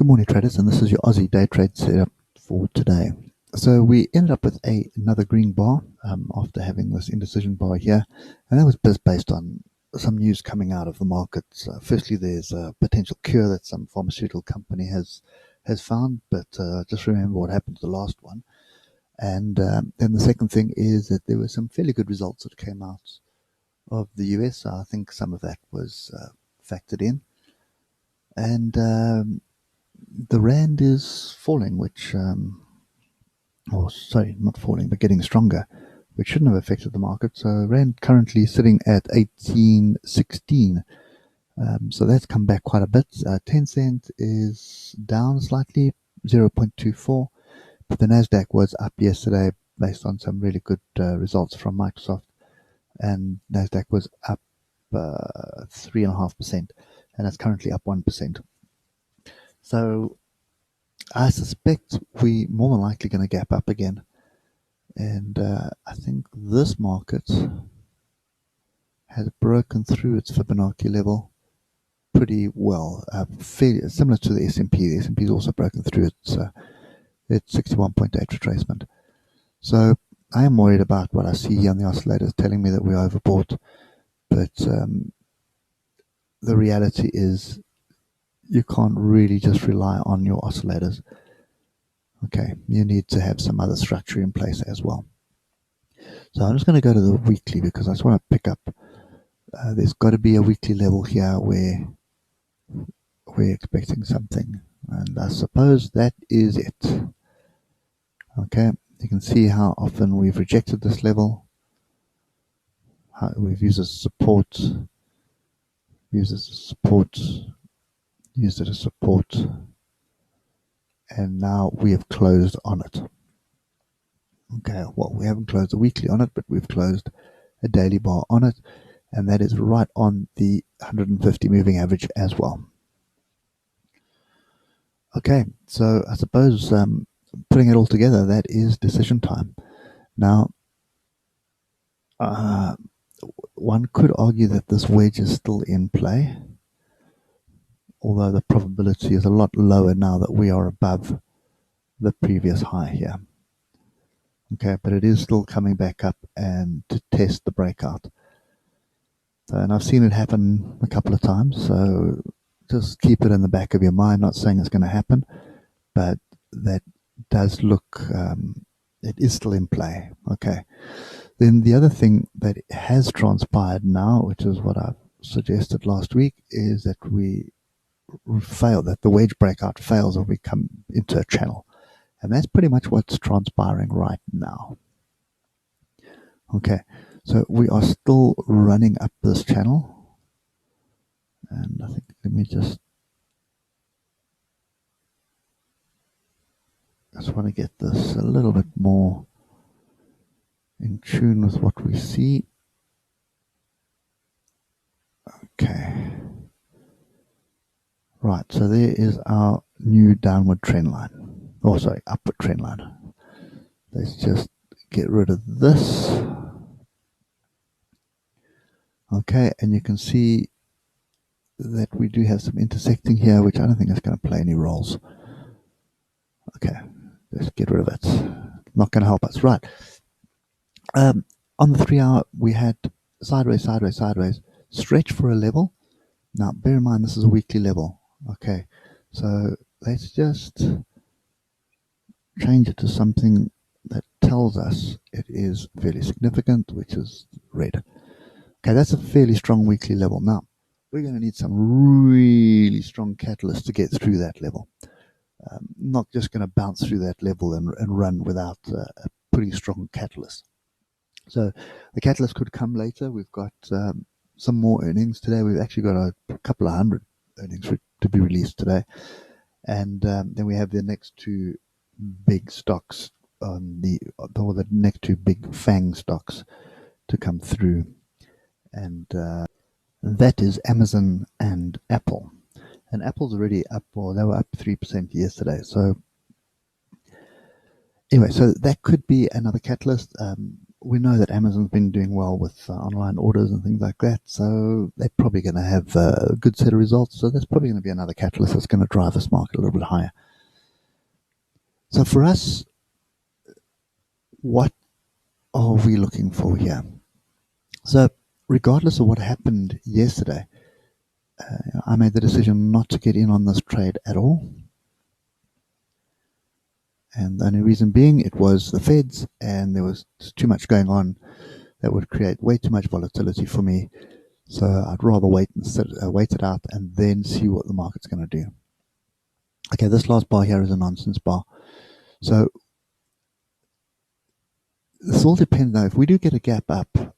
Good morning, traders, and this is your Aussie day trade setup for today. So we ended up with another green bar after having this indecision bar here, and that was just based on some news coming out of the markets. Firstly, there's a potential cure that some pharmaceutical company has found, but just remember what happened to the last one. And then the second thing is that there were some fairly good results that came out of the US. I think some of that was factored in. And the rand is falling, which, not falling, but getting stronger, which shouldn't have affected the market. So rand currently sitting at 18.16. So that's come back quite a bit. 10 cent is down slightly, 0.24. But the Nasdaq was up yesterday based on some really good results from Microsoft, and Nasdaq was up 3.5%, and it's currently up 1%. So I suspect we're more than likely going to gap up again. And I think this market has broken through its Fibonacci level pretty well. Fairly similar to the S&P. The S&P has also broken through its 61.8 retracement. So I am worried about what I see here on the oscillators telling me that we're overbought. But the reality is you can't really just rely on your oscillators. Okay, you need to have some other structure in place as well. So I'm just going to go to the weekly because I just want to pick up. There's got to be a weekly level here where we're expecting something, and I suppose that is it. Okay, you can see how often we've rejected this level, how we've used it as support, used it as support, and now we have closed on it. Okay, well, we haven't closed a weekly on it, but we've closed a daily bar on it, and that is right on the 150 moving average as well. Okay, so I suppose putting it all together, that is decision time. Now, one could argue that this wedge is still in play, although the probability is a lot lower now that we are above the previous high here. Okay, but it is still coming back up and to test the breakout. And I've seen it happen a couple of times, so just keep it in the back of your mind. Not saying it's going to happen, but that does look, it is still in play. Okay. Then the other thing that has transpired now, which is what I've suggested last week, is that we fail, that the wedge breakout fails or we come into a channel. And that's pretty much what's transpiring right now. Okay, so we are still running up this channel. And I think, let me just want to get this a little bit more in tune with what we see. Okay. Right, so there is our new downward trend line. Oh, sorry, upward trend line. Let's just get rid of this. Okay, and you can see that we do have some intersecting here, which I don't think is going to play any roles. Okay, let's get rid of it. Not going to help us. Right. On the 3 hour, we had sideways, sideways, sideways, stretch for a level. Now, bear in mind, this is a weekly level. Okay, so let's just change it to something that tells us it is fairly significant, which is red. Okay, that's a fairly strong weekly level. Now, we're going to need some really strong catalyst to get through that level. Not just going to bounce through that level and run without a pretty strong catalyst. So the catalyst could come later. We've got some more earnings today. We've actually got a couple of hundred earnings to be released today. And then we have the next two big stocks on the next two big FANG stocks to come through. And that is Amazon and Apple. And Apple's already up, or they were up 3% yesterday. So anyway, so that could be another catalyst. we know that Amazon's been doing well with online orders and things like that, so they're probably going to have a good set of results. So there's probably going to be another catalyst that's going to drive this market a little bit higher. So for us, what are we looking for here? So regardless of what happened yesterday, I made the decision not to get in on this trade at all. And the only reason being, it was the Feds, and there was too much going on that would create way too much volatility for me. So I'd rather wait it out and then see what the market's going to do. Okay, this last bar here is a nonsense bar. So this all depends now. If we do get a gap up,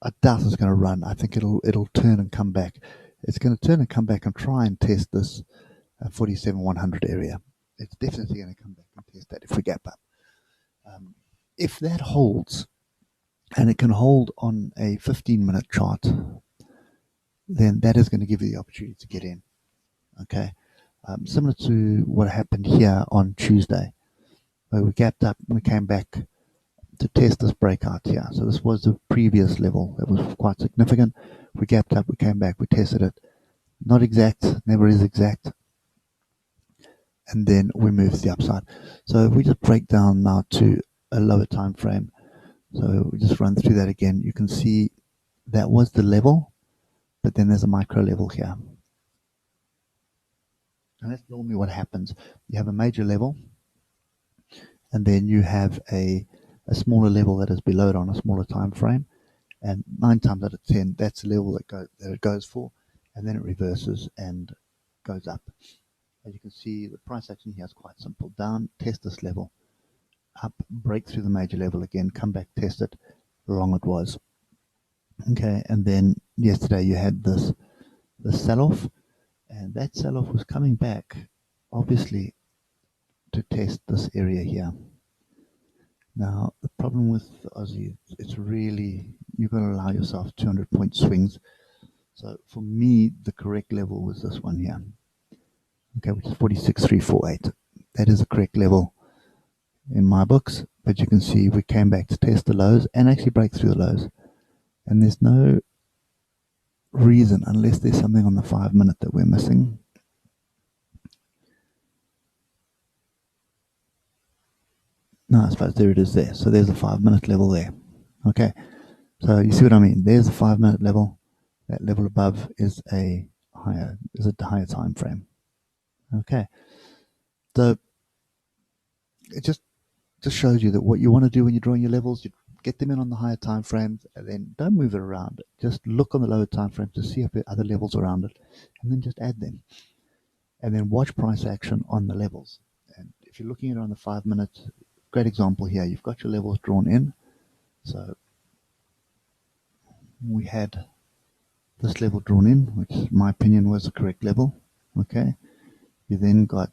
I doubt it's going to run. I think it'll turn and come back. It's going to turn and come back and try and test this 47,100 area. It's definitely going to come back and test that if we gap up. If that holds, and it can hold on a 15-minute chart, then that is going to give you the opportunity to get in. Okay, similar to what happened here on Tuesday, where we gapped up and we came back to test this breakout here. So this was the previous level that was quite significant. We gapped up, we came back, we tested it. Not exact, never is exact. And then we moved to the upside. So if we just break down now to a lower time frame, so we just run through that again, you can see that was the level, but then there's a micro level here. And that's normally what happens. You have a major level, and then you have a smaller level that is below it on a smaller time frame. And 9 times out of 10, that's the level that it goes for, and then it reverses and goes up. As you can see, the price action here is quite simple. Down, test this level. Up, break through the major level again, come back, test it, long it was. Okay, and then yesterday you had this sell-off, and that sell-off was coming back, obviously, to test this area here. Now, the problem with Aussie, it's really, you've got to allow yourself 200-point swings. So for me, the correct level was this one here. Okay, which is 46,348. That is the correct level in my books, but you can see we came back to test the lows and actually break through the lows. And there's no reason, unless there's something on the 5-minute that we're missing. No, I suppose there it is there. So there's a 5-minute level there. Okay, so you see what I mean? There's a 5-minute level. That level above is a higher time frame. Okay, so it just shows you that what you want to do when you're drawing your levels, you get them in on the higher time frames, and then don't move it around. Just look on the lower time frames to see if there are other levels around it, and then just add them. And then watch price action on the levels. And if you're looking at it on the 5-minute, great example here. You've got your levels drawn in. So we had this level drawn in, which in my opinion was the correct level. Okay. You then got,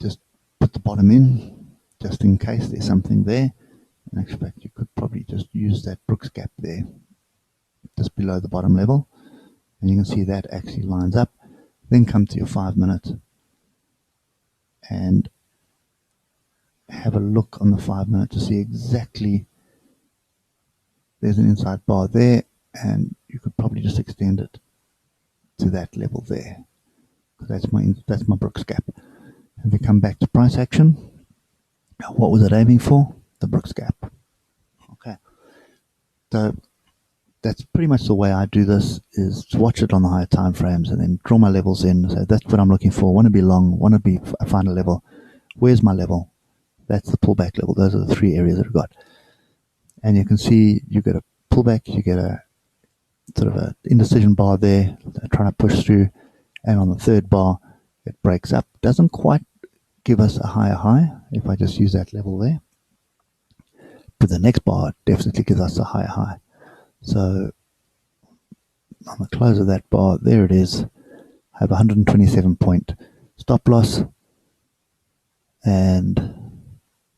just put the bottom in, just in case there's something there. In actual fact, you could probably just use that Brooks gap there, just below the bottom level. And you can see that actually lines up. Then come to your 5-minute and have a look on the 5-minute to see exactly, there's an inside bar there, and you could probably just extend it to that level there, because that's my Brooks gap. If we come back to price action, what was it aiming for? The Brooks gap. Okay, so that's pretty much the way I do this, is to watch it on the higher time frames and then draw my levels in. So that's what I'm looking for. Want to be long, want to be a final level. Where's my level? That's the pullback level. Those are the 3 areas that I've got. And you can see you get a pullback, you get a sort of an indecision bar there, trying to push through, and on the 3rd bar it breaks up. Doesn't quite give us a higher high if I just use that level there, but the next bar definitely gives us a higher high. So on the close of that bar, there it is. I have 127-point stop loss and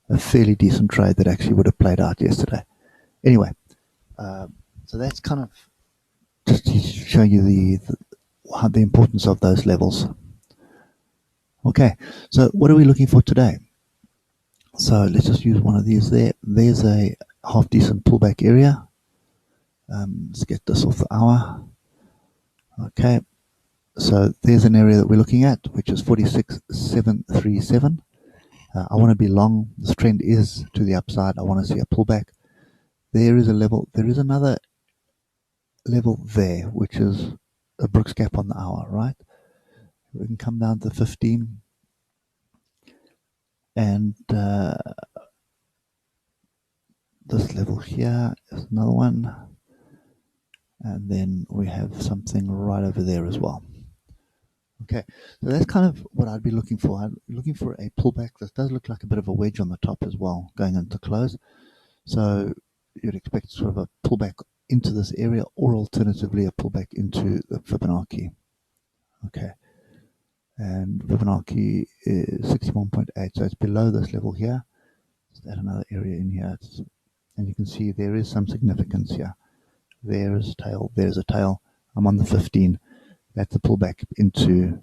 a fairly decent trade that actually would have played out yesterday. Anyway, so that's kind of just to show you the importance of those levels. Okay, so what are we looking for today? So let's just use one of these there. There's a half decent pullback area. Let's get this off the hour. Okay, so there's an area that we're looking at, which is 46,737. I want to be long. This trend is to the upside. I want to see a pullback. There is a level. There is another level there, which is a Brooks gap on the hour, right? We can come down to 15, and this level here is another one, and then we have something right over there as well. Okay, so that's kind of what I'd be looking for. I'm looking for a pullback. This does look like a bit of a wedge on the top as well, going into close. So you'd expect sort of a pullback into this area, or alternatively a pullback into the Fibonacci. Okay, and Fibonacci is 61.8, so it's below this level here. Let's add another area in here, and you can see there is some significance here. There's a tail, there's a tail. I'm on the 15. That's a pullback into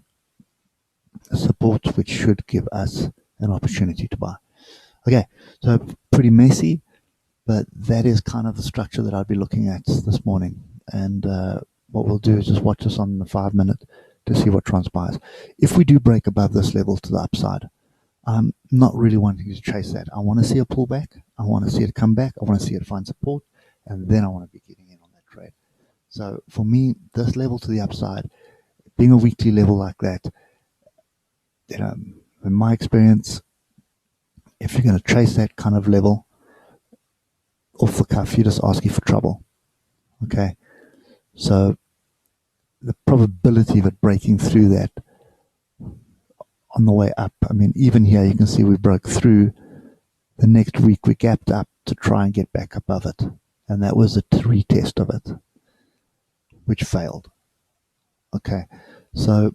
a support, which should give us an opportunity to buy. Okay, so pretty messy, but that is kind of the structure that I'd be looking at this morning. And what we'll do is just watch this on the 5 minute to see what transpires. If we do break above this level to the upside, I'm not really wanting to chase that. I want to see a pullback. I want to see it come back. I want to see it find support, and then I want to be getting in on that trade. So for me, this level to the upside, being a weekly level like that, in my experience, if you're going to chase that kind of level off the cuff, you're just asking for trouble. Okay, so the probability of it breaking through that on the way up, I mean, even here you can see we broke through. The next week we gapped up to try and get back above it, and that was a retest of it, which failed. Okay, so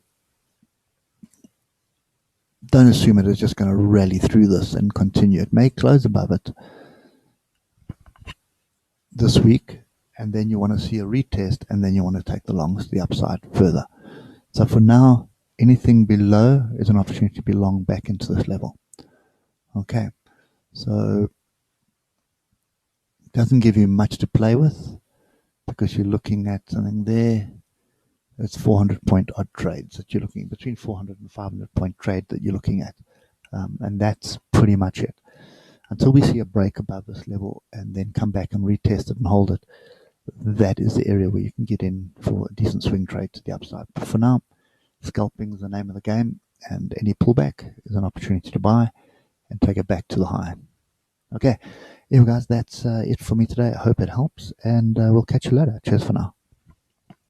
don't assume it is just going to rally through this and continue. It may close above it this week, and then you want to see a retest, and then you want to take the longs to the upside further. So for now, anything below is an opportunity to be long back into this level. Okay, so it doesn't give you much to play with because you're looking at something there. It's 400 point odd trades that you're looking at, between 400 and 500 point trade that you're looking at. And that's pretty much it. Until we see a break above this level and then come back and retest it and hold it, that is the area where you can get in for a decent swing trade to the upside. But for now, scalping is the name of the game, and any pullback is an opportunity to buy and take it back to the high. Okay, anyway guys, that's it for me today. I hope it helps, and we'll catch you later. Cheers for now.